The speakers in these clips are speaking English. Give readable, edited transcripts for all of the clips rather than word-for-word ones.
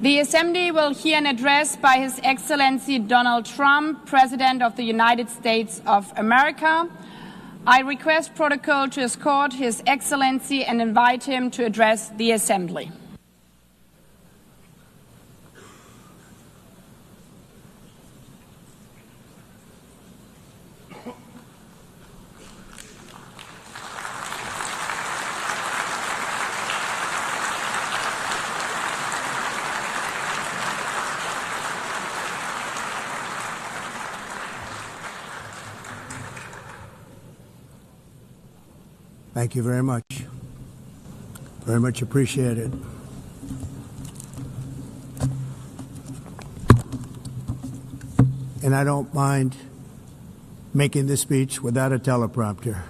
The Assembly will hear an address by His Excellency Donald Trump, President of the United States of America. I request protocol to escort His Excellency and invite him to address the Assembly. Thank you very much. Very much appreciated. And I don't mind making this speech without a teleprompter,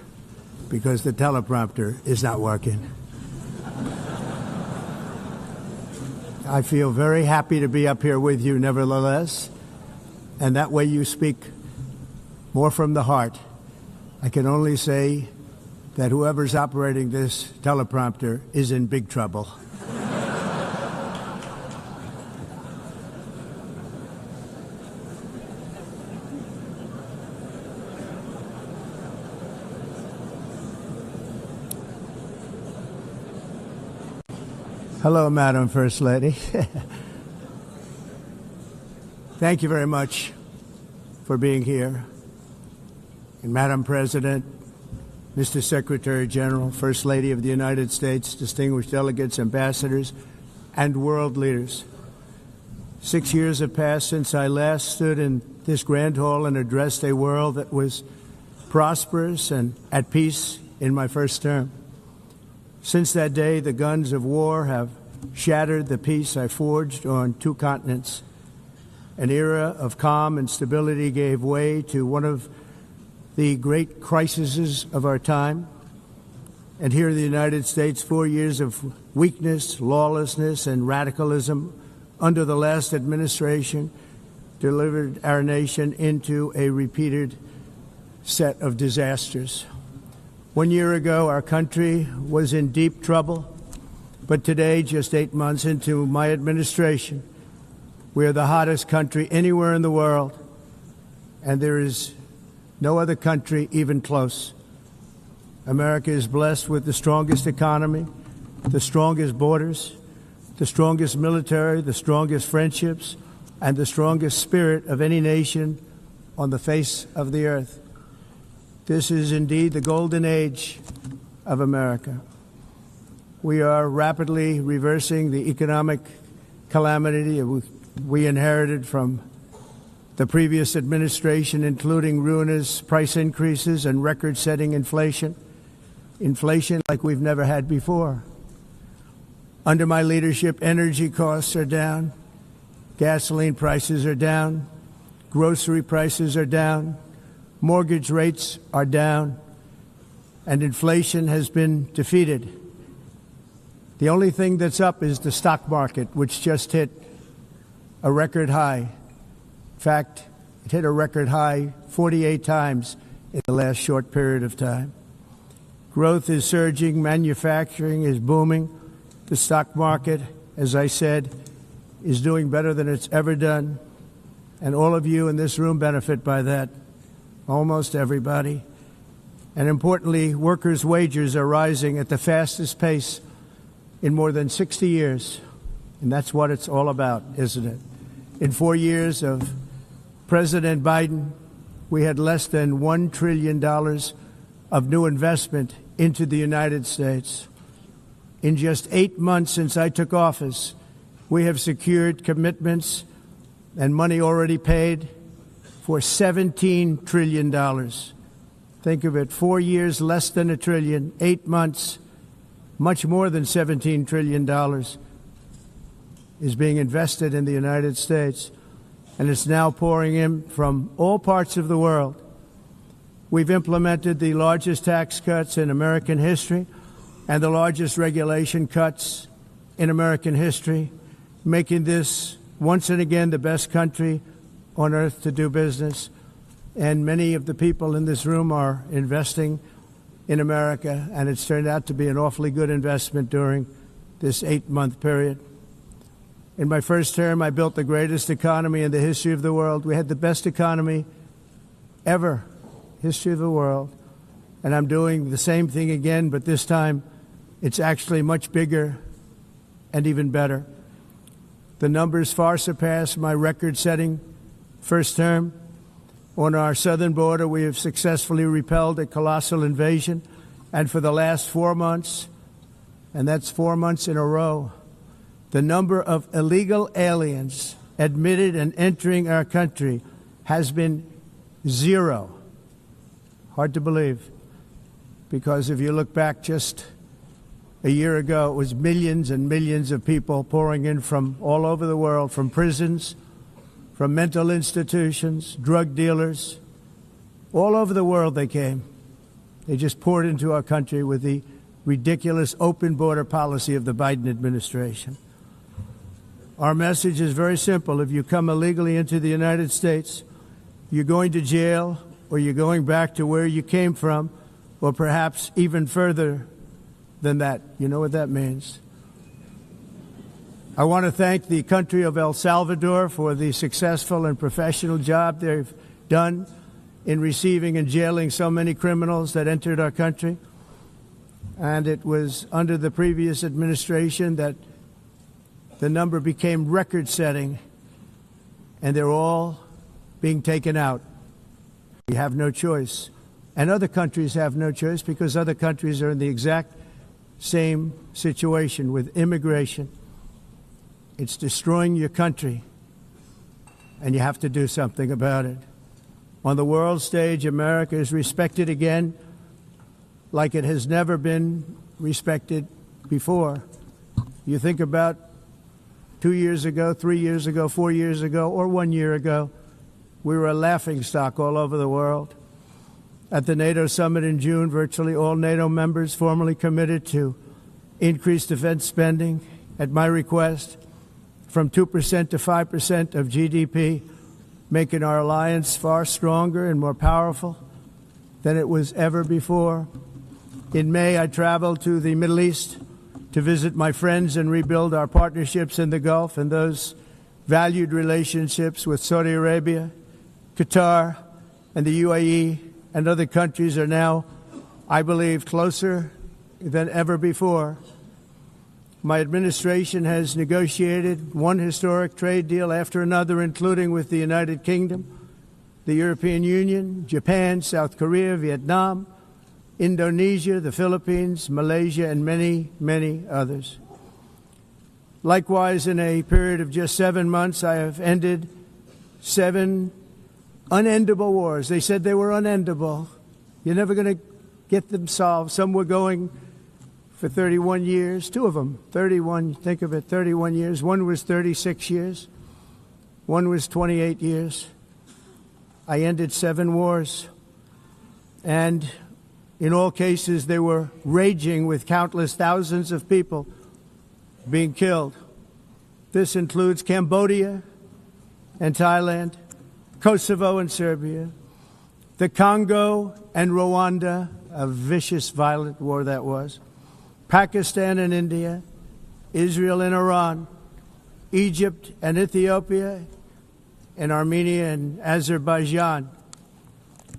because the teleprompter is not working. I feel very happy to be up here with you nevertheless, and that way you speak more from the heart. I can only say that whoever's operating this teleprompter is in big trouble. Hello, Madam First Lady. Thank you very much for being here. And Madam President, Mr. Secretary General, First Lady of the United States, distinguished delegates, ambassadors, and world leaders. 6 years have passed since I last stood in this grand hall and addressed a world that was prosperous and at peace in my first term. Since that day, the guns of war have shattered the peace I forged on 2 continents. An era of calm and stability gave way to one of the great crises of our time. And here in the United States, 4 years of weakness, lawlessness, and radicalism under the last administration delivered our nation into a repeated set of disasters. 1 year ago, our country was in deep trouble, but today, just 8 months into my administration, we are the hottest country anywhere in the world, and there is no other country even close. America is blessed with the strongest economy, the strongest borders, the strongest military, the strongest friendships, and the strongest spirit of any nation on the face of the earth. This is indeed the golden age of America. We are rapidly reversing the economic calamity we inherited from the previous administration, including ruinous price increases and record-setting inflation like we've never had before. Under my leadership, energy costs are down, gasoline prices are down, grocery prices are down, mortgage rates are down, and inflation has been defeated. The only thing that's up is the stock market, which just hit a record high. In fact, it hit a record high 48 times in the last short period of time. Growth is surging, manufacturing is booming. The stock market, as I said, is doing better than it's ever done. And all of you in this room benefit by that, almost everybody. And importantly, workers' wages are rising at the fastest pace in more than 60 years. And that's what it's all about, isn't it? In 4 years of President Biden, we had less than $1 trillion of new investment into the United States. In just 8 months since I took office, we have secured commitments and money already paid for $17 trillion. Think of it, 4 years, less than $1 trillion, 8 months, much more than $17 trillion is being invested in the United States. And it's now pouring in from all parts of the world. We've implemented the largest tax cuts in American history and the largest regulation cuts in American history, making this once and again the best country on earth to do business. And many of the people in this room are investing in America, and it's turned out to be an awfully good investment during this 8-month period. In my first term, I built the greatest economy in the history of the world. We had the best economy ever, history of the world. And I'm doing the same thing again, but this time it's actually much bigger and even better. The numbers far surpass my record-setting first term. On our southern border, we have successfully repelled a colossal invasion. And for the last 4 months, and that's 4 months in a row, the number of illegal aliens admitted and entering our country has been 0. Hard to believe, because if you look back just a year ago, it was millions and millions of people pouring in from all over the world, from prisons, from mental institutions, drug dealers. All over the world they came. They just poured into our country with the ridiculous open border policy of the Biden administration. Our message is very simple. If you come illegally into the United States, you're going to jail, or you're going back to where you came from, or perhaps even further than that. You know what that means. I want to thank the country of El Salvador for the successful and professional job they've done in receiving and jailing so many criminals that entered our country. And it was under the previous administration that the number became record-setting, and they're all being taken out. We have no choice. And other countries have no choice, because other countries are in the exact same situation with immigration. It's destroying your country, and you have to do something about it. On the world stage, America is respected again like it has never been respected before. You think about 2 years ago, 3 years ago, 4 years ago, or 1 year ago, we were a laughingstock all over the world. At the NATO summit in June, virtually all NATO members formally committed to increase defense spending at my request from 2% to 5% of GDP, making our alliance far stronger and more powerful than it was ever before. In May, I traveled to the Middle East to visit my friends and rebuild our partnerships in the Gulf and those valued relationships with Saudi Arabia, Qatar, and the UAE, and other countries are now, I believe, closer than ever before. My administration has negotiated one historic trade deal after another, including with the United Kingdom, the European Union, Japan, South Korea, Vietnam, Indonesia, the Philippines, Malaysia, and many, many others. Likewise, in a period of just 7 months, I have ended 7 unendable wars. They said they were unendable. You're never going to get them solved. Some were going for 31 years, 2 of them, 31, think of it, 31 years. One was 36 years. One was 28 years. I ended 7 wars. And in all cases, they were raging with countless thousands of people being killed. This includes Cambodia and Thailand, Kosovo and Serbia, the Congo and Rwanda, a vicious, violent war that was, Pakistan and India, Israel and Iran, Egypt and Ethiopia, and Armenia and Azerbaijan.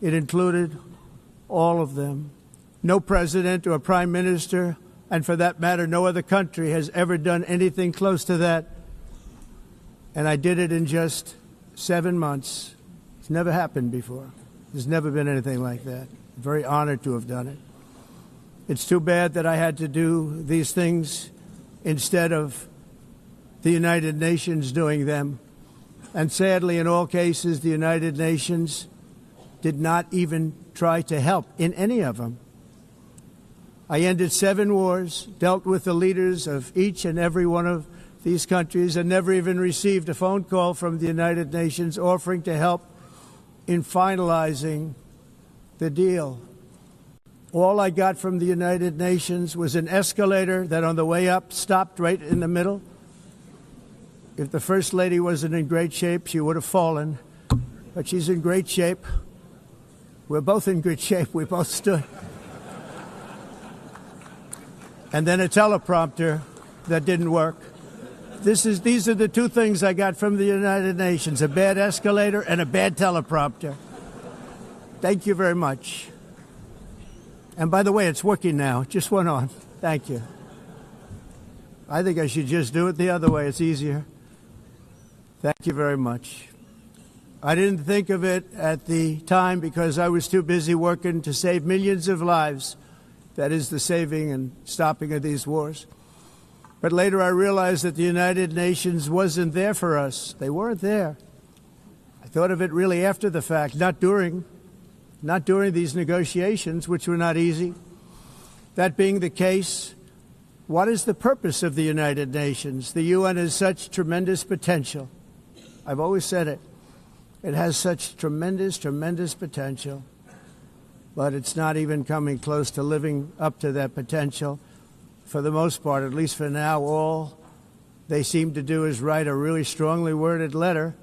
It included all of them. No president or prime minister, and for that matter, no other country has ever done anything close to that. And I did it in just 7 months. It's never happened before. There's never been anything like that. I'm very honored to have done it. It's too bad that I had to do these things instead of the United Nations doing them. And sadly, in all cases, the United Nations did not even try to help in any of them. I ended 7 wars, dealt with the leaders of each and every one of these countries, and never even received a phone call from the United Nations offering to help in finalizing the deal. All I got from the United Nations was an escalator that on the way up stopped right in the middle. If the First Lady wasn't in great shape, she would have fallen. But she's in great shape. We're both in good shape. We both stood. And then a teleprompter that didn't work. These are the two things I got from the United Nations, a bad escalator and a bad teleprompter. Thank you very much. And by the way, it's working now. It just went on. Thank you. I think I should just do it the other way. It's easier. Thank you very much. I didn't think of it at the time because I was too busy working to save millions of lives. That is the saving and stopping of these wars. But later I realized that the United Nations wasn't there for us. They weren't there. I thought of it really after the fact, not during these negotiations, which were not easy. That being the case, what is the purpose of the United Nations? The UN has such tremendous potential. I've always said it. It has such tremendous, tremendous potential. But it's not even coming close to living up to that potential. For the most part, at least for now, all they seem to do is write a really strongly worded letter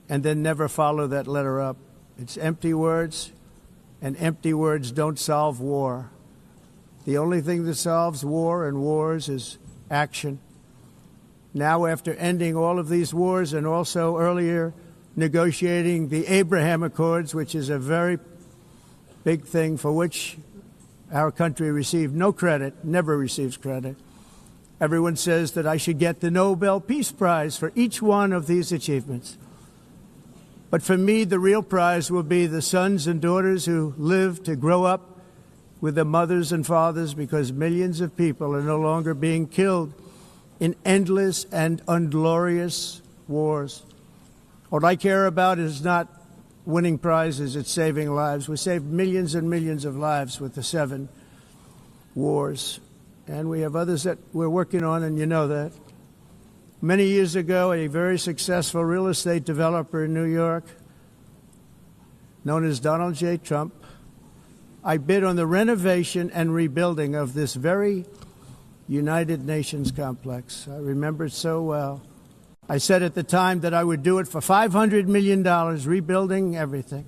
and then never follow that letter up. It's empty words, and empty words don't solve war. The only thing that solves war and wars is action. Now, after ending all of these wars and also earlier negotiating the Abraham Accords, which is a very big thing for which our country received no credit, never receives credit. Everyone says that I should get the Nobel Peace Prize for each one of these achievements. But for me, the real prize will be the sons and daughters who live to grow up with their mothers and fathers, because millions of people are no longer being killed in endless and unglorious wars. What I care about is not winning prizes, it's saving lives. We saved millions and millions of lives with the 7 wars. And we have others that we're working on, and you know that. Many years ago, a very successful real estate developer in New York, known as Donald J. Trump, I bid on the renovation and rebuilding of this very United Nations complex. I remember it so well. I said at the time that I would do it for $500 million, rebuilding everything.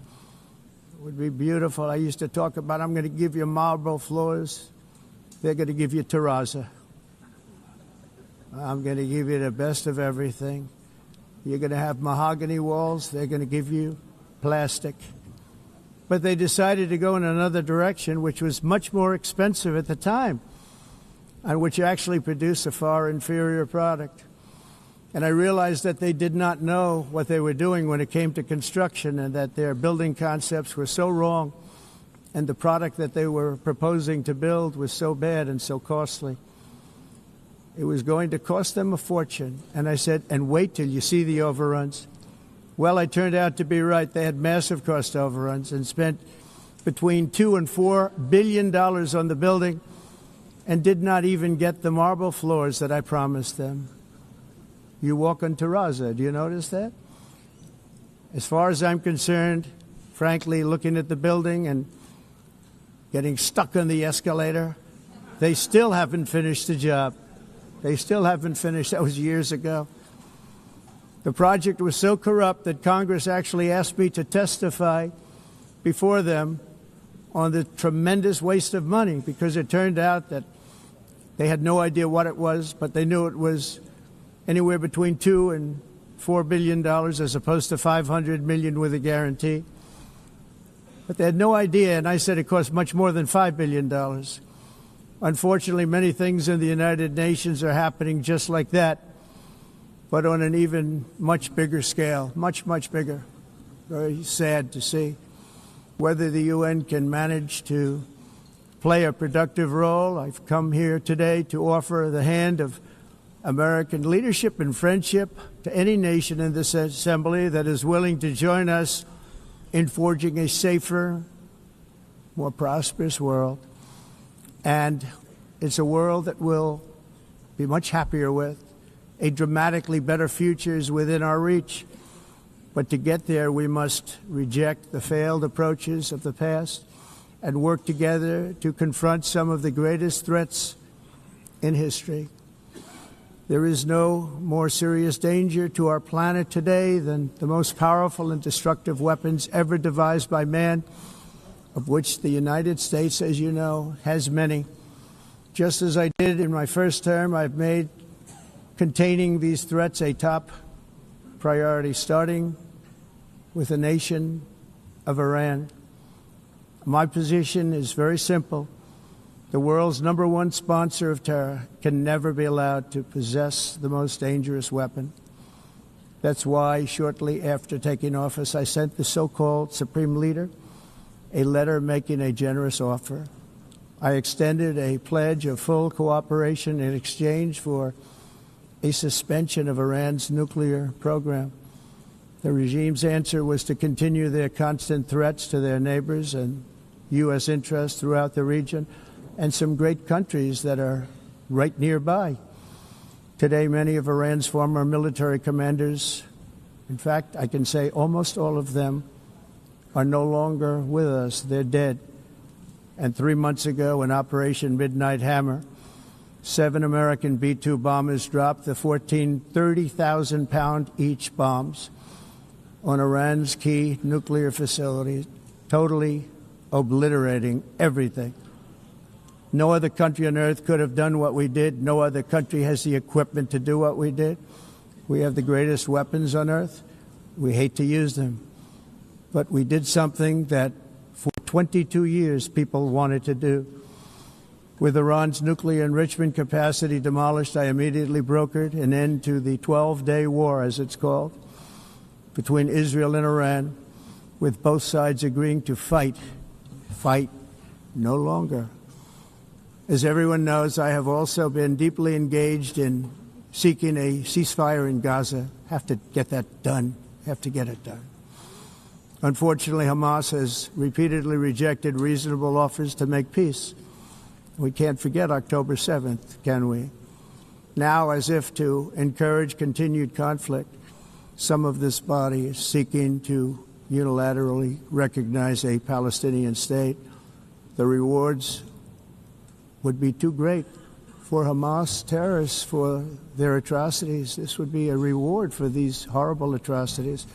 It would be beautiful. I used to talk about, I'm going to give you marble floors. They're going to give you terrazzo. I'm going to give you the best of everything. You're going to have mahogany walls. They're going to give you plastic. But they decided to go in another direction, which was much more expensive at the time, and which actually produced a far inferior product. And I realized that they did not know what they were doing when it came to construction, and that their building concepts were so wrong, and the product that they were proposing to build was so bad and so costly. It was going to cost them a fortune. And I said, and wait till you see the overruns. Well, I turned out to be right. They had massive cost overruns and spent between $2 and $4 billion on the building and did not even get the marble floors that I promised them. You walk on terrazzo. Do you notice that? As far as I'm concerned, frankly, looking at the building and getting stuck on the escalator, they still haven't finished the job. They still haven't finished. That was years ago. The project was so corrupt that Congress actually asked me to testify before them on the tremendous waste of money, because it turned out that they had no idea what it was, but they knew it was anywhere between $2 and $4 billion as opposed to $500 million with a guarantee. But they had no idea, and I said it cost much more than $5 billion. Unfortunately, many things in the United Nations are happening just like that, but on an even much bigger scale, much, much bigger. Very sad to see. Whether the UN can manage to play a productive role, I've come here today to offer the hand of American leadership and friendship to any nation in this assembly that is willing to join us in forging a safer, more prosperous world. And it's a world that we'll be much happier with. A dramatically better future is within our reach. But to get there, we must reject the failed approaches of the past and work together to confront some of the greatest threats in history. There is no more serious danger to our planet today than the most powerful and destructive weapons ever devised by man, of which the United States, as you know, has many. Just as I did in my first term, I've made containing these threats a top priority, starting with the nation of Iran. My position is very simple. The world's number one sponsor of terror can never be allowed to possess the most dangerous weapon. That's why, shortly after taking office, I sent the so-called Supreme Leader a letter making a generous offer. I extended a pledge of full cooperation in exchange for a suspension of Iran's nuclear program. The regime's answer was to continue their constant threats to their neighbors and U.S. interests throughout the region and some great countries that are right nearby. Today, many of Iran's former military commanders, in fact, I can say almost all of them, are no longer with us. They're dead. And 3 months ago, in Operation Midnight Hammer, 7 American B-2 bombers dropped the 14 30,000-pound each bombs on Iran's key nuclear facilities, totally obliterating everything. No other country on earth could have done what we did. No other country has the equipment to do what we did. We have the greatest weapons on earth. We hate to use them. But we did something that for 22 years people wanted to do. With Iran's nuclear enrichment capacity demolished, I immediately brokered an end to the 12-day war, as it's called, between Israel and Iran, with both sides agreeing to fight no longer. As everyone knows, I have also been deeply engaged in seeking a ceasefire in Gaza. Have to get that done. Have to get it done. Unfortunately, Hamas has repeatedly rejected reasonable offers to make peace. We can't forget October 7th, can we? Now, as if to encourage continued conflict, some of this body is seeking to unilaterally recognize a Palestinian state. The rewards would be too great for Hamas terrorists for their atrocities. This would be a reward for these horrible atrocities,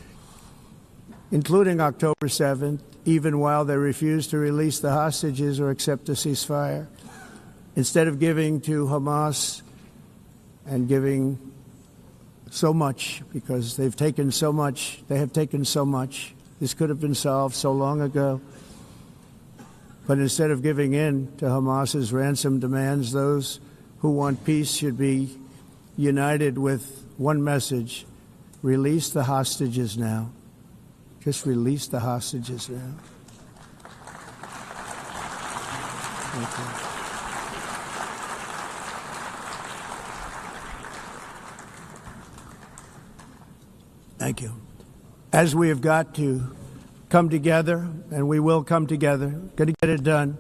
including October 7th, even while they refuse to release the hostages or accept a ceasefire. Instead of giving to Hamas and giving so much, because they've taken so much, they have taken so much. This could have been solved so long ago. But instead of giving in to Hamas's ransom demands, those who want peace should be united with one message: release the hostages now. Just release the hostages now. Thank you. Thank you. As we have got to come together, and we will come together, got to get it done.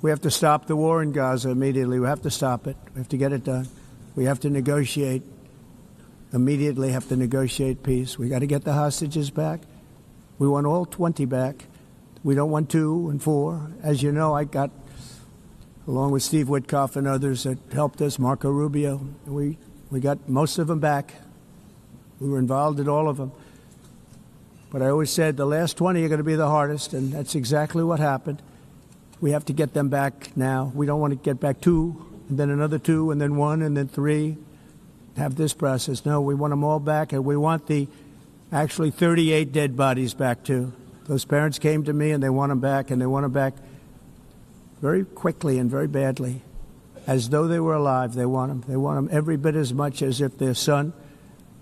We have to stop the war in Gaza immediately. We have to stop it. We have to get it done. We have to negotiate, immediately have to negotiate peace. We got to get the hostages back. We want all 20 back. We don't want 2 and 4. As you know, I got, along with Steve Witkoff and others that helped us, Marco Rubio, we got most of them back. We were involved in all of them. But I always said the last 20 are going to be the hardest, and that's exactly what happened. We have to get them back now. We don't want to get back 2, and then another 2, and then 1, and then 3, have this process. No, we want them all back, and we want the actually 38 dead bodies back, too. Those parents came to me, and they want them back, and they want them back very quickly and very badly, as though they were alive. They want them. They want them every bit as much as if their son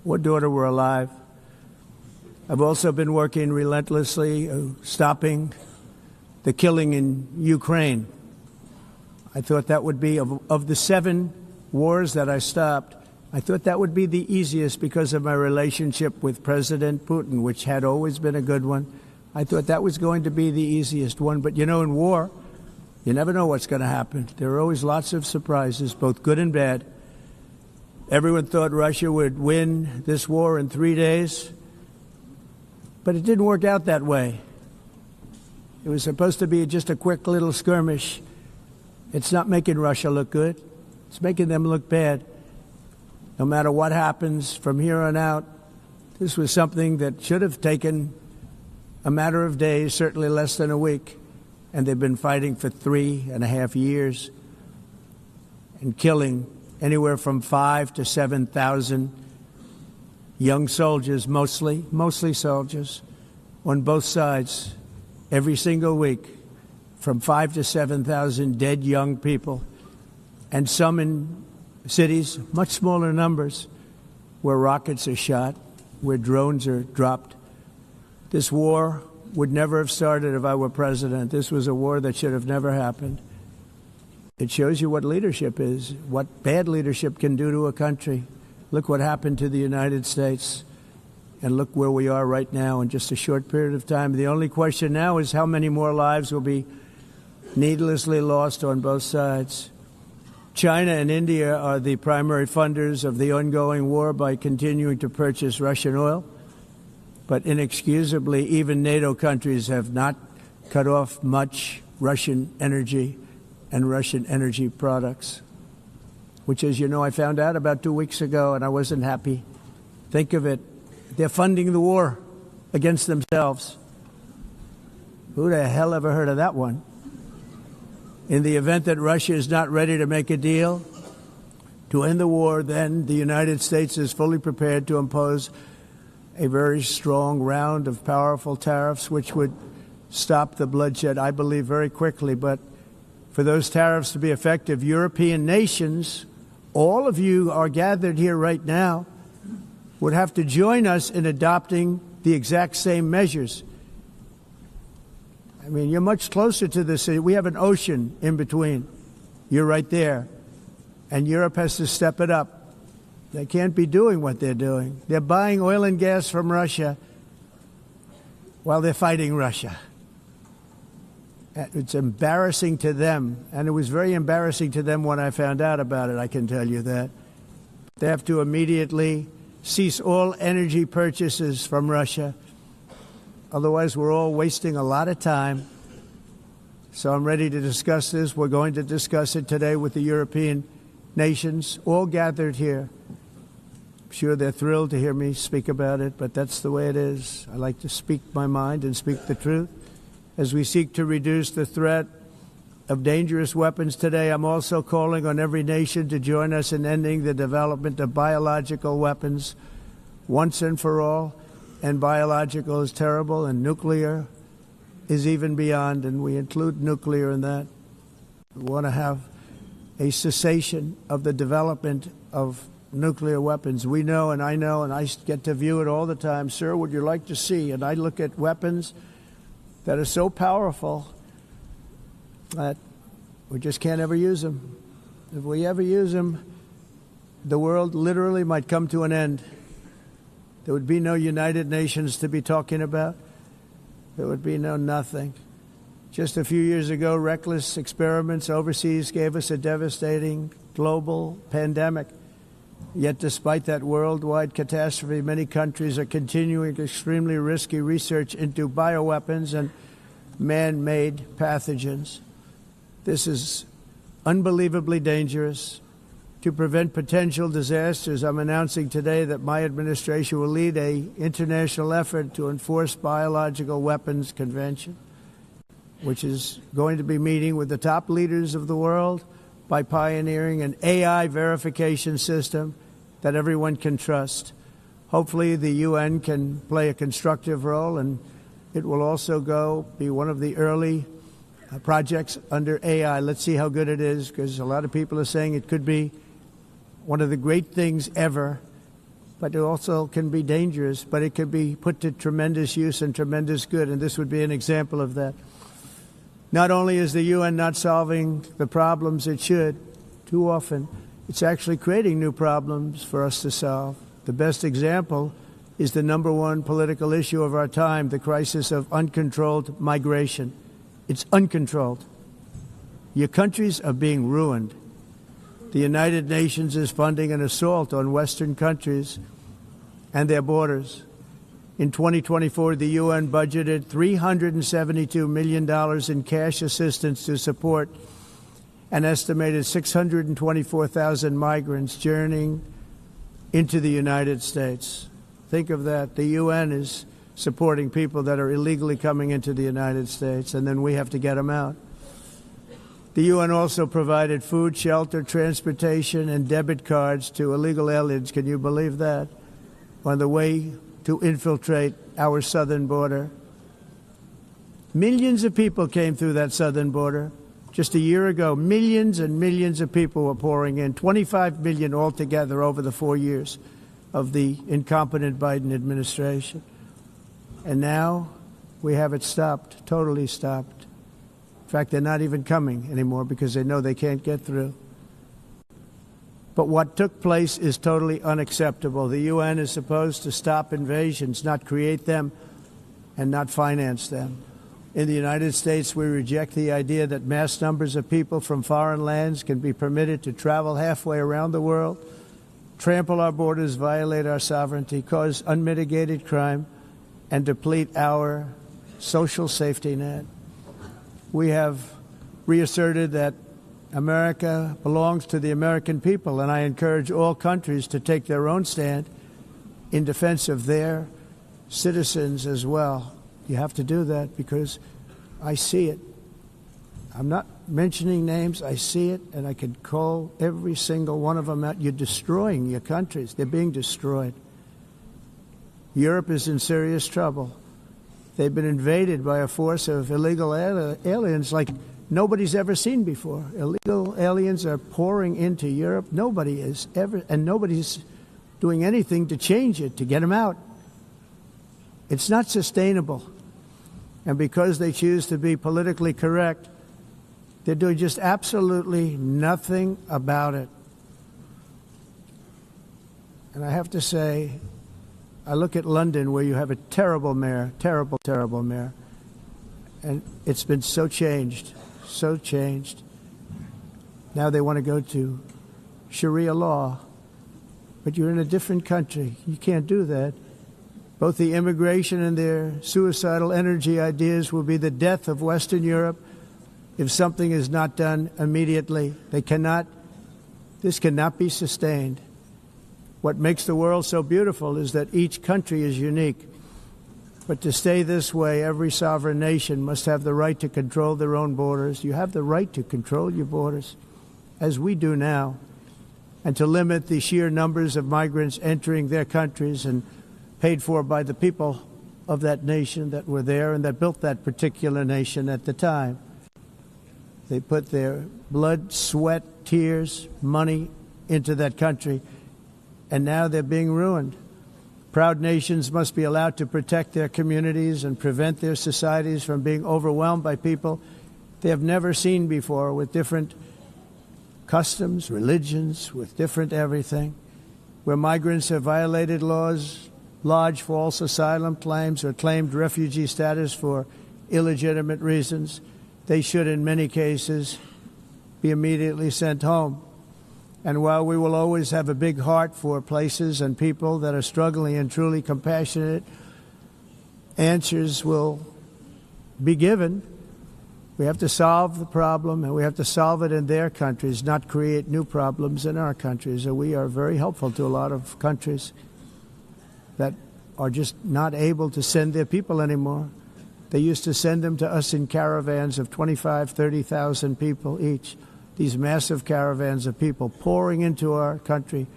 or daughter were alive. I've also been working relentlessly, stopping the killing in Ukraine. I thought that would be, of the 7 wars that I stopped, I thought that would be the easiest because of my relationship with President Putin, which had always been a good one. I thought that was going to be the easiest one. But, you know, in war, you never know what's going to happen. There are always lots of surprises, both good and bad. Everyone thought Russia would win this war in 3 days. But it didn't work out that way. It was supposed to be just a quick little skirmish. It's not making Russia look good. It's making them look bad. No matter what happens from here on out, this was something that should have taken a matter of days, certainly less than a week. And they've been fighting for 3.5 years and killing anywhere from 5,000 to 7,000 young soldiers, mostly soldiers, on both sides, every single week, from 5,000 to 7,000 dead young people, and some in cities, much smaller numbers, where rockets are shot, where drones are dropped. This war would never have started if I were president. This was a war that should have never happened. It shows you what leadership is, what bad leadership can do to a country. Look what happened to the United States, and look where we are right now in just a short period of time. The only question now is how many more lives will be needlessly lost on both sides. China and India are the primary funders of the ongoing war by continuing to purchase Russian oil. But inexcusably, even NATO countries have not cut off much Russian energy and Russian energy products, which, as you know, I found out about 2 weeks ago, and I wasn't happy. Think of it. They're funding the war against themselves. Who the hell ever heard of that one? In the event that Russia is not ready to make a deal to end the war, then the United States is fully prepared to impose a very strong round of powerful tariffs, which would stop the bloodshed, I believe, very quickly. But for those tariffs to be effective, European nations, all of you are gathered here right now, would have to join us in adopting the exact same measures. I mean, you're much closer to this. We have an ocean in between. You're right there. And Europe has to step it up. They can't be doing what they're doing. They're buying oil and gas from Russia while they're fighting Russia. It's embarrassing to them, and it was very embarrassing to them when I found out about it, I can tell you that. They have to immediately cease all energy purchases from Russia. Otherwise, we're all wasting a lot of time. So I'm ready to discuss this. We're going to discuss it today with the European nations, all gathered here. I'm sure they're thrilled to hear me speak about it, but that's the way it is. I like to speak my mind and speak the truth. As we seek to reduce the threat of dangerous weapons today, I'm also calling on every nation to join us in ending the development of biological weapons once and for all. And biological is terrible, and nuclear is even beyond, and we include nuclear in that. We want to have a cessation of the development of nuclear weapons. We know, and I get to view it all the time. Sir, would you like to see? And I look at weapons that are so powerful that we just can't ever use them. If we ever use them, the world literally might come to an end. There would be no United Nations to be talking about. There would be no nothing. Just a few years ago, reckless experiments overseas gave us a devastating global pandemic. Yet despite that worldwide catastrophe, many countries are continuing extremely risky research into bioweapons and man-made pathogens. This is unbelievably dangerous. To prevent potential disasters, I'm announcing today that my administration will lead an international effort to enforce biological weapons convention, which is going to be meeting with the top leaders of the world by pioneering an AI verification system that everyone can trust. Hopefully the UN can play a constructive role, and it will also be one of the early projects under AI. Let's see how good it is, because a lot of people are saying it could be one of the great things ever, but it also can be dangerous, but it can be put to tremendous use and tremendous good, and this would be an example of that. Not only is the UN not solving the problems it should, too often, it's actually creating new problems for us to solve. The best example is the number one political issue of our time, the crisis of uncontrolled migration. It's uncontrolled. Your countries are being ruined. The United Nations is funding an assault on Western countries and their borders. In 2024, the UN budgeted $372 million in cash assistance to support an estimated 624,000 migrants journeying into the United States. Think of that. The UN is supporting people that are illegally coming into the United States, and then we have to get them out. The UN also provided food, shelter, transportation, and debit cards to illegal aliens. Can you believe that? On the way to infiltrate our southern border. Millions of people came through that southern border. Just a year ago, millions and millions of people were pouring in, 25 million altogether over the 4 years of the incompetent Biden administration. And now we have it stopped, totally stopped. In fact, they're not even coming anymore because they know they can't get through. But what took place is totally unacceptable. The UN is supposed to stop invasions, not create them and not finance them. In the United States, we reject the idea that mass numbers of people from foreign lands can be permitted to travel halfway around the world, trample our borders, violate our sovereignty, cause unmitigated crime, and deplete our social safety net. We have reasserted that America belongs to the American people, and I encourage all countries to take their own stand in defense of their citizens as well. You have to do that because I see it. I'm not mentioning names. I see it, and I could call every single one of them out. You're destroying your countries. They're being destroyed. Europe is in serious trouble. They've been invaded by a force of illegal aliens like nobody's ever seen before. Illegal aliens are pouring into Europe. Nobody is ever, and nobody's doing anything to change it, to get them out. It's not sustainable. And because they choose to be politically correct, they're doing just absolutely nothing about it. And I have to say, I look at London where you have a terrible mayor, terrible, terrible mayor. And it's been so changed, so changed. Now they want to go to Sharia law. But you're in a different country. You can't do that. Both the immigration and their suicidal energy ideas will be the death of Western Europe if something is not done immediately. This cannot be sustained. What makes the world so beautiful is that each country is unique. But to stay this way, every sovereign nation must have the right to control their own borders. You have the right to control your borders, as we do now, and to limit the sheer numbers of migrants entering their countries and paid for by the people of that nation that were there and that built that particular nation at the time. They put their blood, sweat, tears, money into that country, and now they're being ruined. Proud nations must be allowed to protect their communities and prevent their societies from being overwhelmed by people they have never seen before, with different customs, religions, with different everything. Where migrants have violated laws, lodged false asylum claims, or claimed refugee status for illegitimate reasons, they should, in many cases, be immediately sent home. And while we will always have a big heart for places and people that are struggling and truly compassionate, answers will be given. We have to solve the problem, and we have to solve it in their countries, not create new problems in our countries. And we are very helpful to a lot of countries that are just not able to send their people anymore. They used to send them to us in caravans of 25,000, 30,000 people each. These massive caravans of people pouring into our country,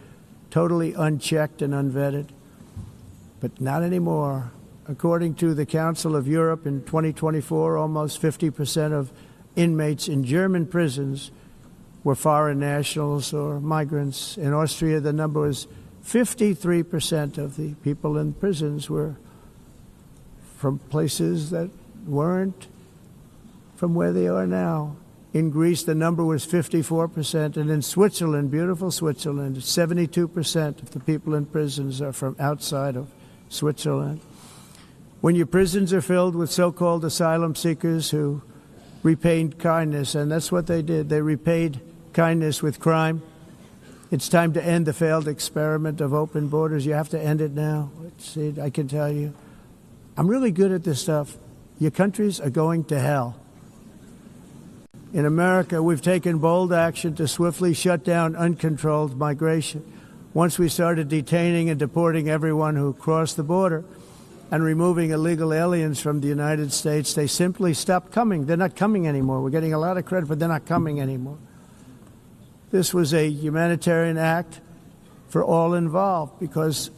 totally unchecked and unvetted. But not anymore. According to the Council of Europe, in 2024, almost 50% of inmates in German prisons were foreign nationals or migrants. In Austria, the number was 53% of the people in prisons were from places that weren't from where they are now. In Greece, the number was 54%, and in Switzerland, beautiful Switzerland, 72% of the people in prisons are from outside of Switzerland. When your prisons are filled with so-called asylum seekers who repaid kindness, and that's what they did, they repaid kindness with crime, it's time to end the failed experiment of open borders. You have to end it now. I can tell you. I'm really good at this stuff. Your countries are going to hell. In America, we've taken bold action to swiftly shut down uncontrolled migration. Once we started detaining and deporting everyone who crossed the border, and removing illegal aliens from the United States, they simply stopped coming. They're not coming anymore. We're getting a lot of credit, but they're not coming anymore. This was a humanitarian act for all involved, because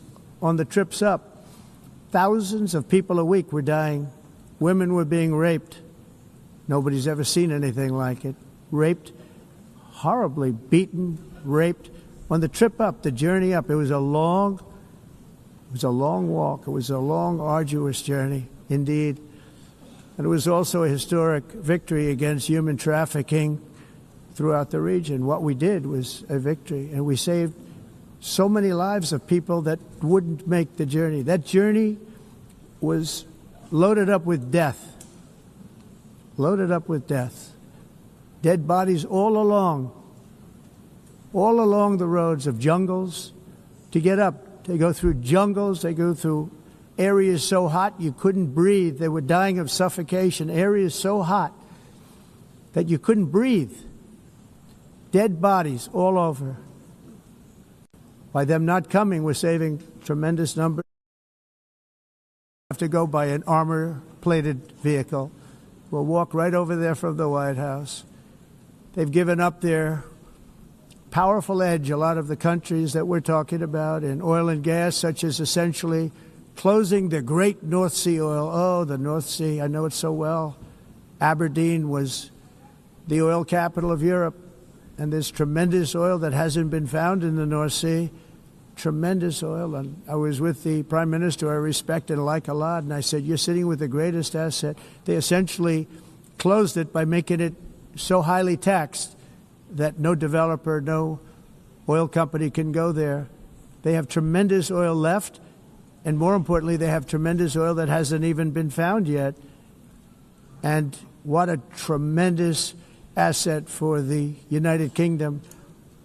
on the trips up, thousands of people a week were dying. Women were being raped. Nobody's ever seen anything like it. Raped, horribly beaten, raped. On the trip up, the journey up, it was a long walk. It was a long, arduous journey, indeed. And it was also a historic victory against human trafficking throughout the region. What we did was a victory, and we saved so many lives of people that wouldn't make the journey. That journey was loaded up with death. Loaded up with death. Dead bodies all along the roads of jungles to get up. They go through jungles, they go through areas so hot you couldn't breathe. They were dying of suffocation, areas so hot that you couldn't breathe. Dead bodies all over. By them not coming, we're saving tremendous numbers. Have to go by an armor-plated vehicle. We'll walk right over there from the White House. They've given up their powerful edge, a lot of the countries that we're talking about, in oil and gas, such as essentially closing the great North Sea oil. Oh, the North Sea, I know it so well. Aberdeen was the oil capital of Europe, and there's tremendous oil that hasn't been found in the North Sea. Tremendous oil. And I was with the Prime Minister I respect and like a lot, and I said, you're sitting with the greatest asset. They essentially closed it by making it so highly taxed that no developer, no oil company can go there. They have tremendous oil left, and more importantly, they have tremendous oil that hasn't even been found yet. And what a tremendous asset for the United Kingdom.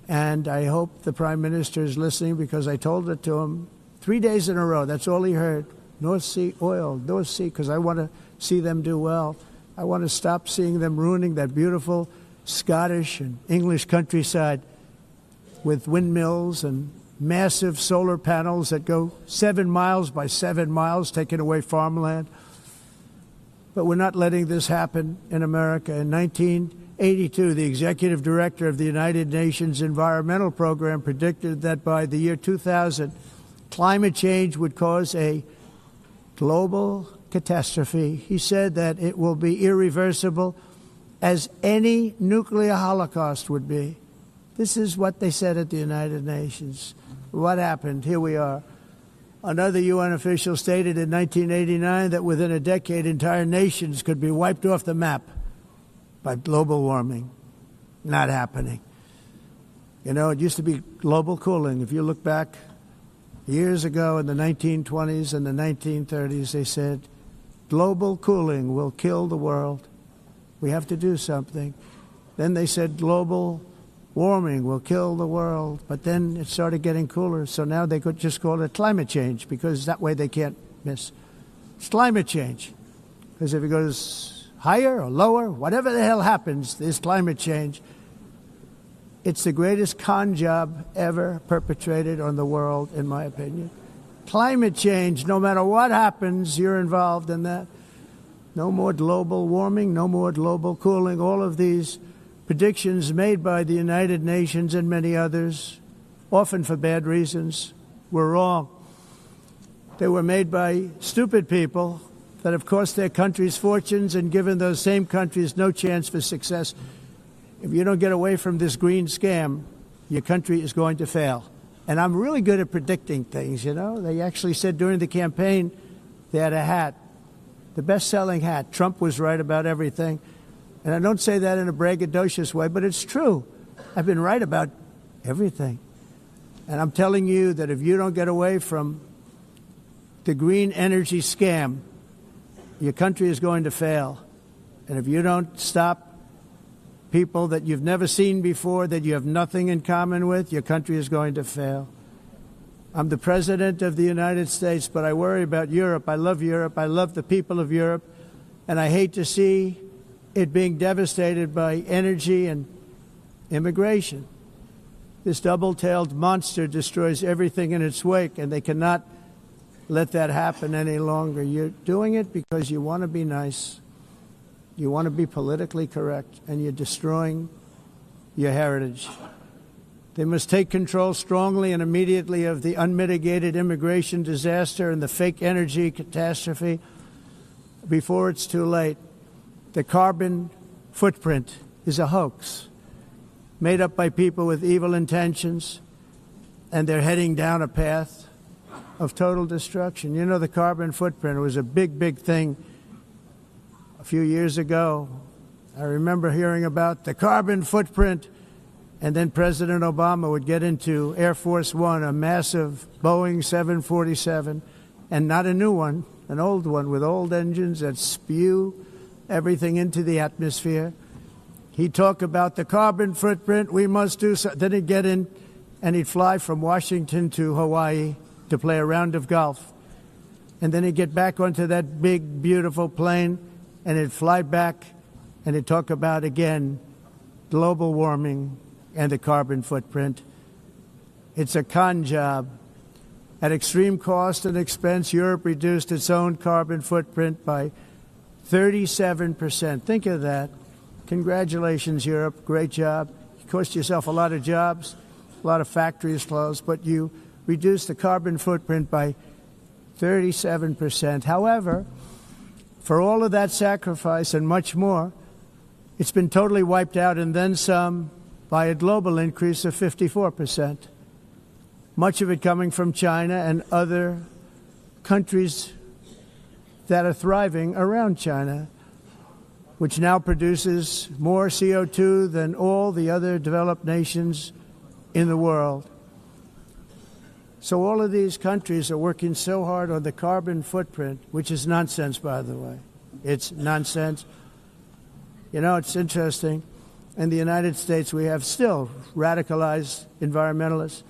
And I hope the Prime Minister is listening, because I told it to him 3 days in a row. That's all he heard. North Sea oil, North Sea, because I want to see them do well. I want to stop seeing them ruining that beautiful Scottish and English countryside with windmills and massive solar panels that go 7 miles by 7 miles, taking away farmland. But we're not letting this happen in America. In 1982, the executive director of the United Nations Environmental Program predicted that by the year 2000, climate change would cause a global catastrophe. He said that it will be irreversible, as any nuclear holocaust would be. This is what they said at the United Nations. What happened? Here we are. Another UN official stated in 1989 that within a decade, entire nations could be wiped off the map by global warming. Not happening. You know, it used to be global cooling. If you look back years ago in the 1920s and the 1930s, they said, global cooling will kill the world. We have to do something. Then they said global warming will kill the world. But then it started getting cooler. So now they could just call it climate change, because that way they can't miss. It's climate change. Because if it goes higher or lower, whatever the hell happens, there's climate change. It's the greatest con job ever perpetrated on the world, in my opinion. Climate change, no matter what happens, you're involved in that. No more global warming, no more global cooling. All of these predictions made by the United Nations and many others, often for bad reasons, were wrong. They were made by stupid people that have cost their countries fortunes and given those same countries no chance for success. If you don't get away from this green scam, your country is going to fail. And I'm really good at predicting things, you know. They actually said during the campaign they had a hat, the best-selling hat. Trump was right about everything. And I don't say that in a braggadocious way, but it's true. I've been right about everything. And I'm telling you that if you don't get away from the green energy scam, your country is going to fail. And if you don't stop people that you've never seen before, that you have nothing in common with, your country is going to fail. I'm the President of the United States, but I worry about Europe. I love Europe. I love the people of Europe. And I hate to see it being devastated by energy and immigration. This double-tailed monster destroys everything in its wake, and they cannot let that happen any longer. You're doing it because you want to be nice. You want to be politically correct, and you're destroying your heritage. They must take control strongly and immediately of the unmitigated immigration disaster and the fake energy catastrophe before it's too late. The carbon footprint is a hoax made up by people with evil intentions, and they're heading down a path of total destruction. You know, the carbon footprint was a big, big thing a few years ago. I remember hearing about the carbon footprint, and then President Obama would get into Air Force One, a massive Boeing 747, and not a new one, an old one with old engines that spew everything into the atmosphere. He'd talk about the carbon footprint, we must do so. Then he'd get in and he'd fly from Washington to Hawaii to play a round of golf. And then he'd get back onto that big, beautiful plane and he'd fly back and he'd talk about, again, global warming and the carbon footprint. It's a con job. At extreme cost and expense, Europe reduced its own carbon footprint by 37%. Think of that. Congratulations, Europe. Great job. You cost yourself a lot of jobs, a lot of factories closed, but you reduced the carbon footprint by 37%. However, for all of that sacrifice and much more, it's been totally wiped out and then some by a global increase of 54%. Much of it coming from China and other countries that are thriving around China, which now produces more CO2 than all the other developed nations in the world. So all of these countries are working so hard on the carbon footprint, which is nonsense, by the way. It's nonsense. You know, it's interesting. In the United States, we have still radicalized environmentalists,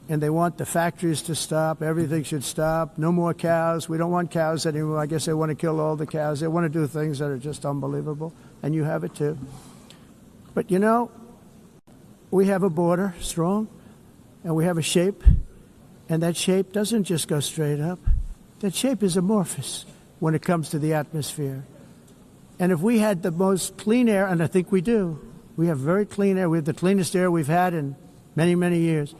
and they want the factories to stop. Everything should stop. No more cows. We don't want cows anymore. I guess they want to kill all the cows. They want to do things that are just unbelievable, and you have it too. But, you know, we have a border, strong, and we have a shape, and that shape doesn't just go straight up. That shape is amorphous when it comes to the atmosphere. And if we had the most clean air, and I think we do, we have very clean air. We have the cleanest air we've had in many, many years.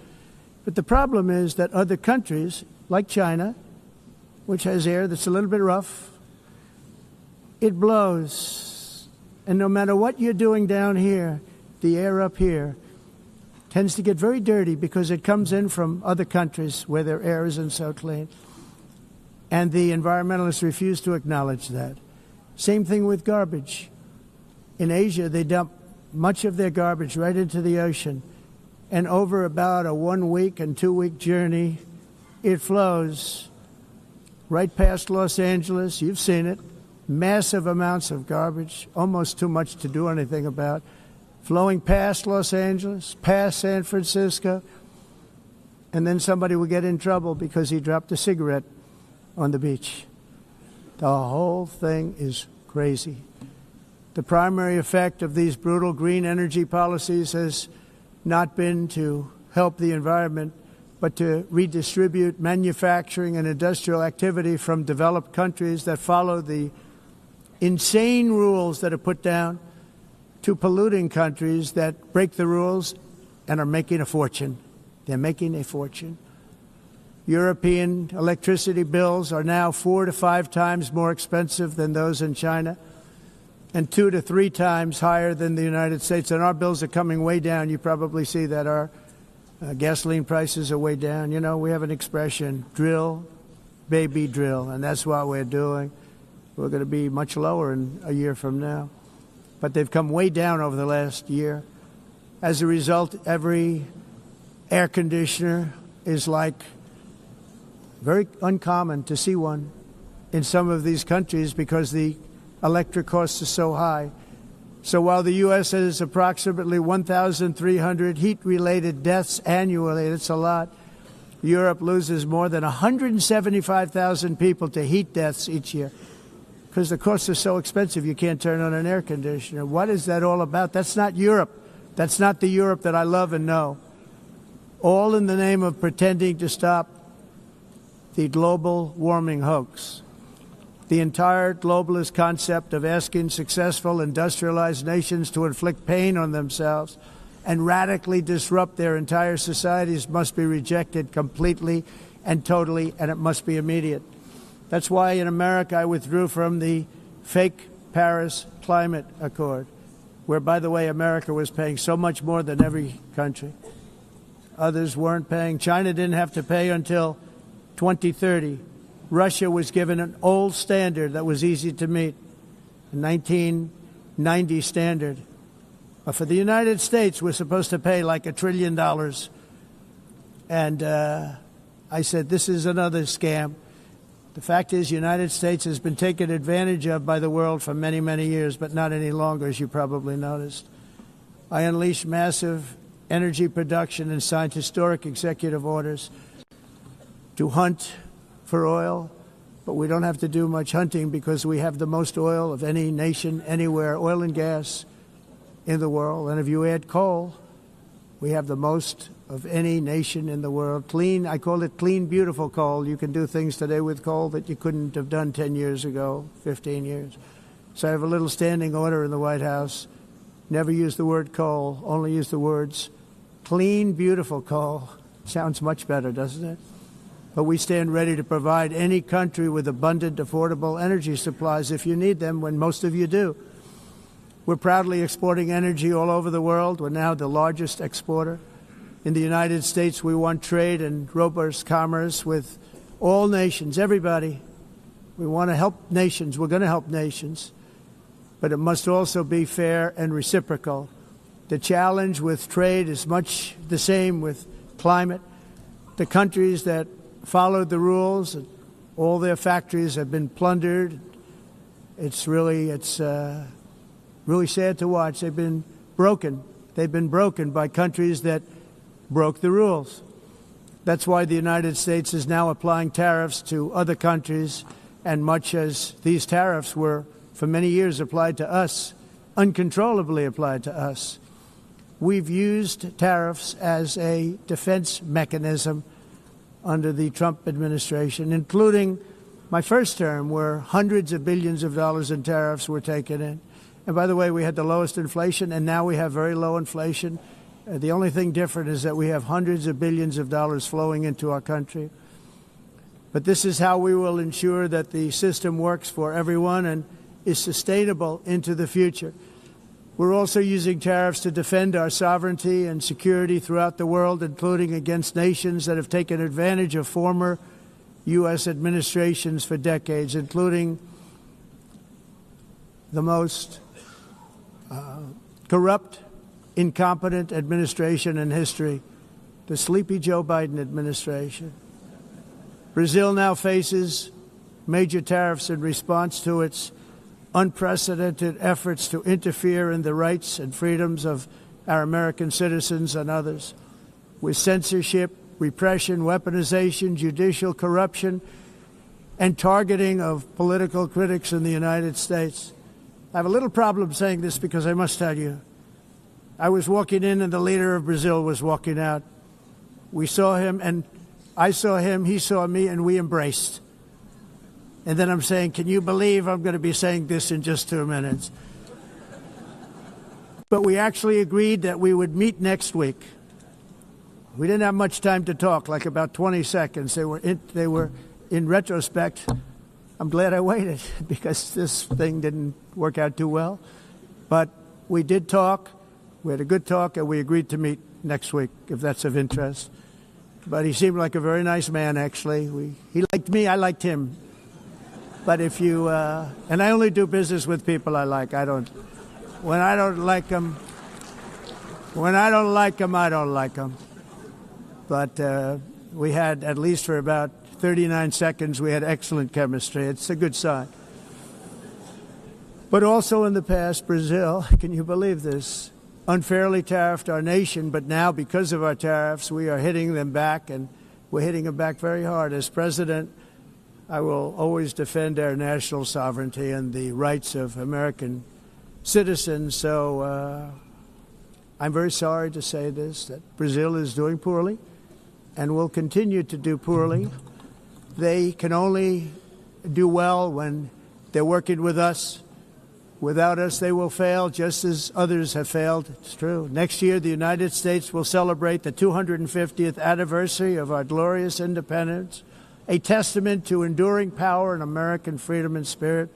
But the problem is that other countries, like China, which has air that's a little bit rough, it blows. And no matter what you're doing down here, the air up here tends to get very dirty because it comes in from other countries where their air isn't so clean. And the environmentalists refuse to acknowledge that. Same thing with garbage. In Asia, they dump much of their garbage right into the ocean. And over about a 1 week and 2 week journey, it flows right past Los Angeles. You've seen it. Massive amounts of garbage, almost too much to do anything about, flowing past Los Angeles, past San Francisco, and then somebody will get in trouble because he dropped a cigarette on the beach. The whole thing is crazy. The primary effect of these brutal green energy policies has not been to help the environment, but to redistribute manufacturing and industrial activity from developed countries that follow the insane rules that are put down to polluting countries that break the rules and are making a fortune. They're making a fortune. European electricity bills are now 4 to 5 times more expensive than those in China, and 2 to 3 times higher than the United States. And our bills are coming way down. You probably see that our gasoline prices are way down. You know, we have an expression, drill, baby, drill, and that's what we're doing. We're going to be much lower in a year from now. But they've come way down over the last year. As a result, every air conditioner is like very uncommon to see one in some of these countries because the electric costs are so high. So while the U.S. has approximately 1,300 heat-related deaths annually, that's a lot, Europe loses more than 175,000 people to heat deaths each year because the costs are so expensive you can't turn on an air conditioner. What is that all about? That's not Europe. That's not the Europe that I love and know. All in the name of pretending to stop the global warming hoax. The entire globalist concept of asking successful industrialized nations to inflict pain on themselves and radically disrupt their entire societies must be rejected completely and totally, and it must be immediate. That's why in America I withdrew from the fake Paris Climate Accord, where, by the way, America was paying so much more than every country. Others weren't paying. China didn't have to pay until 2030. Russia was given an old standard that was easy to meet, a 1990 standard. But for the United States, we're supposed to pay like $1 trillion. And I said, this is another scam. The fact is, the United States has been taken advantage of by the world for many, many years, but not any longer, as you probably noticed. I unleashed massive energy production and signed historic executive orders to hunt for oil, but we don't have to do much hunting because we have the most oil of any nation anywhere, oil and gas in the world. And if you add coal, we have the most of any nation in the world. Clean, I call it clean, beautiful coal. You can do things today with coal that you couldn't have done 10 years ago, 15 years. So I have a little standing order in the White House. Never use the word coal, only use the words clean, beautiful coal. Sounds much better, doesn't it? But we stand ready to provide any country with abundant, affordable energy supplies if you need them, when most of you do. We're proudly exporting energy all over the world. We're now the largest exporter. In the United States, we want trade and robust commerce with all nations, everybody. We want to help nations. We're going to help nations. But it must also be fair and reciprocal. The challenge with trade is much the same with climate. The countries that followed the rules, all their factories have been plundered. It's really sad to watch. They've been broken. They've been broken by countries that broke the rules. That's why the United States is now applying tariffs to other countries, and much as these tariffs were for many years applied to us, uncontrollably applied to us. We've used tariffs as a defense mechanism under the Trump administration, including my first term, where hundreds of billions of dollars in tariffs were taken in. And by the way, we had the lowest inflation, and now we have very low inflation. The only thing different is that we have hundreds of billions of dollars flowing into our country. But this is how we will ensure that the system works for everyone and is sustainable into the future. We're also using tariffs to defend our sovereignty and security throughout the world, including against nations that have taken advantage of former U.S. administrations for decades, including the most corrupt, incompetent administration in history, the sleepy Joe Biden administration. Brazil now faces major tariffs in response to its unprecedented efforts to interfere in the rights and freedoms of our American citizens and others, with censorship, repression, weaponization, judicial corruption, and targeting of political critics in the United States. I have a little problem saying this because I must tell you, I was walking in and the leader of Brazil was walking out. We saw him and I saw him, he saw me, and we embraced. And then I'm saying, can you believe I'm going to be saying this in just 2 minutes? But we actually agreed that we would meet next week. We didn't have much time to talk, like about 20 seconds. They were in retrospect, I'm glad I waited because this thing didn't work out too well. But we did talk. We had a good talk, and we agreed to meet next week, if that's of interest. But he seemed like a very nice man, actually. He liked me, I liked him. But if you, and I only do business with people I like. When I don't like them, I don't like them. But we had, at least for about 39 seconds, we had excellent chemistry. It's a good sign. But also in the past, Brazil, can you believe this, unfairly tariffed our nation, but now because of our tariffs, we are hitting them back, and we're hitting them back very hard. As president, I will always defend our national sovereignty and the rights of American citizens. So I'm very sorry to say this, that Brazil is doing poorly and will continue to do poorly They can only do well when they're working with us. Without us, they will fail, just as others have failed. It's true. Next year, the United States will celebrate the 250th anniversary of our glorious independence, a testament to enduring power and American freedom and spirit.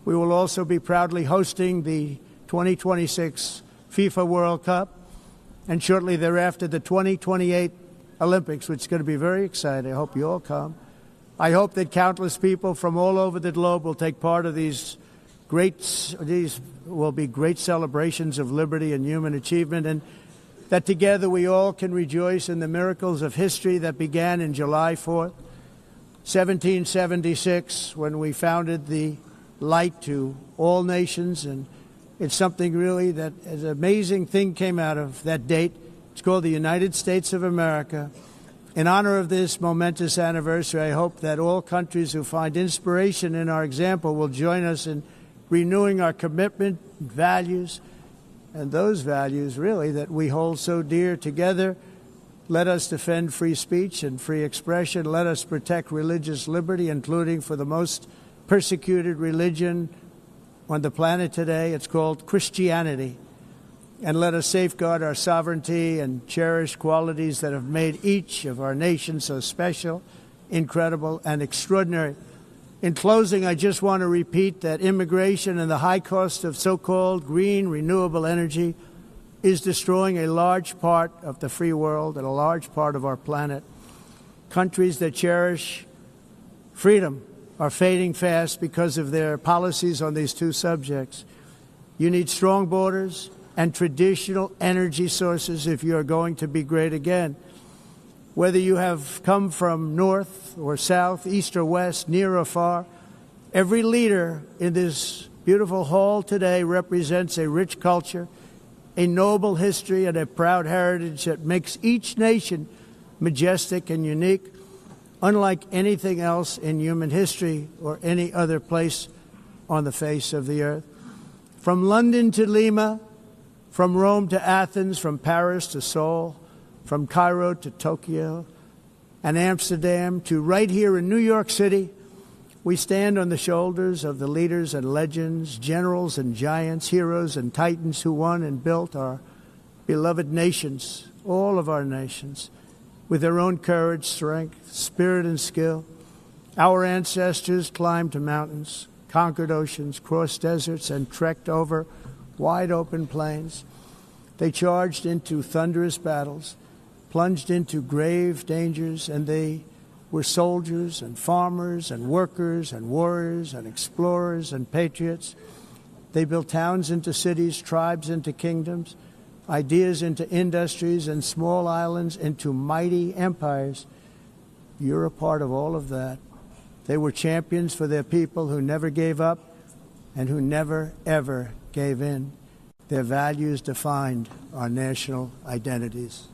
We will also be proudly hosting the 2026 FIFA World Cup, and shortly thereafter, the 2028 Olympics, which is going to be very exciting. I hope you all come. I hope that countless people from all over the globe will take part of these will be great celebrations of liberty and human achievement, and that together we all can rejoice in the miracles of history that began in July 4th, 1776, when we founded the light to all nations. And it's something really that an amazing thing came out of that date. It's called the United States of America. In honor of this momentous anniversary, I hope that all countries who find inspiration in our example will join us in renewing our commitment, values, and those values really that we hold so dear. Together, let us defend free speech and free expression. Let us protect religious liberty, including for the most persecuted religion on the planet today. It's called Christianity. And let us safeguard our sovereignty and cherish qualities that have made each of our nations so special, incredible, and extraordinary. In closing, I just want to repeat that immigration and the high cost of so-called green renewable energy is destroying a large part of the free world and a large part of our planet. Countries that cherish freedom are fading fast because of their policies on these two subjects. You need strong borders and traditional energy sources if you are going to be great again. Whether you have come from north or south, east or west, near or far, every leader in this beautiful hall today represents a rich culture, a noble history, and a proud heritage that makes each nation majestic and unique, unlike anything else in human history or any other place on the face of the earth. From London to Lima, from Rome to Athens, from Paris to Seoul, from Cairo to Tokyo and Amsterdam to right here in New York City, we stand on the shoulders of the leaders and legends, generals and giants, heroes and titans who won and built our beloved nations, all of our nations, with their own courage, strength, spirit, and skill. Our ancestors climbed mountains, conquered oceans, crossed deserts, and trekked over wide open plains. They charged into thunderous battles, plunged into grave dangers, and they were soldiers and farmers and workers and warriors and explorers and patriots. They built towns into cities, tribes into kingdoms, ideas into industries, and small islands into mighty empires. You're a part of all of that. They were champions for their people who never gave up and who never, ever gave in. Their values defined our national identities.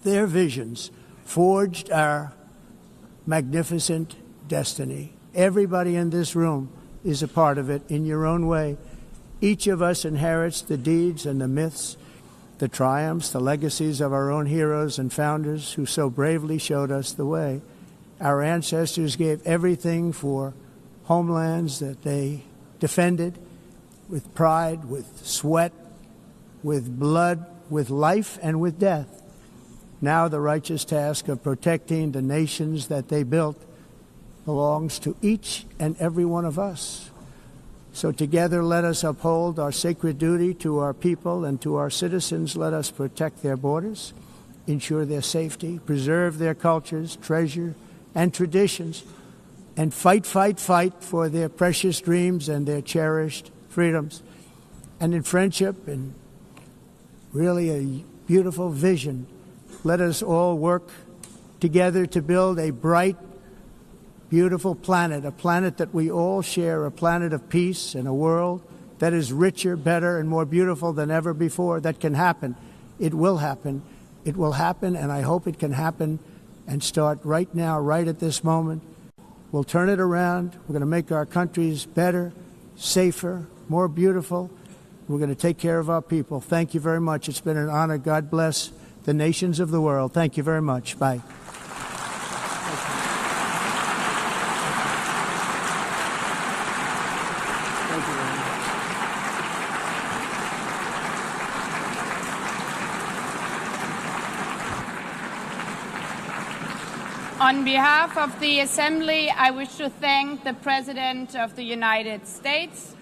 Their visions forged our magnificent destiny. Everybody in this room is a part of it in your own way. Each of us inherits the deeds and the myths, the triumphs, the legacies of our own heroes and founders who so bravely showed us the way. Our ancestors gave everything for homelands that they defended with pride, with sweat, with blood, with life, and with death. Now the righteous task of protecting the nations that they built belongs to each and every one of us. So together let us uphold our sacred duty to our people and to our citizens. Let us protect their borders, ensure their safety, preserve their cultures, treasure, and traditions, and fight for their precious dreams and their cherished freedoms. And in friendship and really a beautiful vision, let us all work together to build a bright, beautiful planet, a planet that we all share, a planet of peace and a world that is richer, better, and more beautiful than ever before. That can happen. It will happen. It will happen, and I hope it can happen and start right now, right at this moment. We'll turn it around. We're going to make our countries better, safer, more beautiful. We're going to take care of our people. Thank you very much. It's been an honor. God bless the nations of the world. Thank you very much. Bye. On behalf of the Assembly, I wish to thank the President of the United States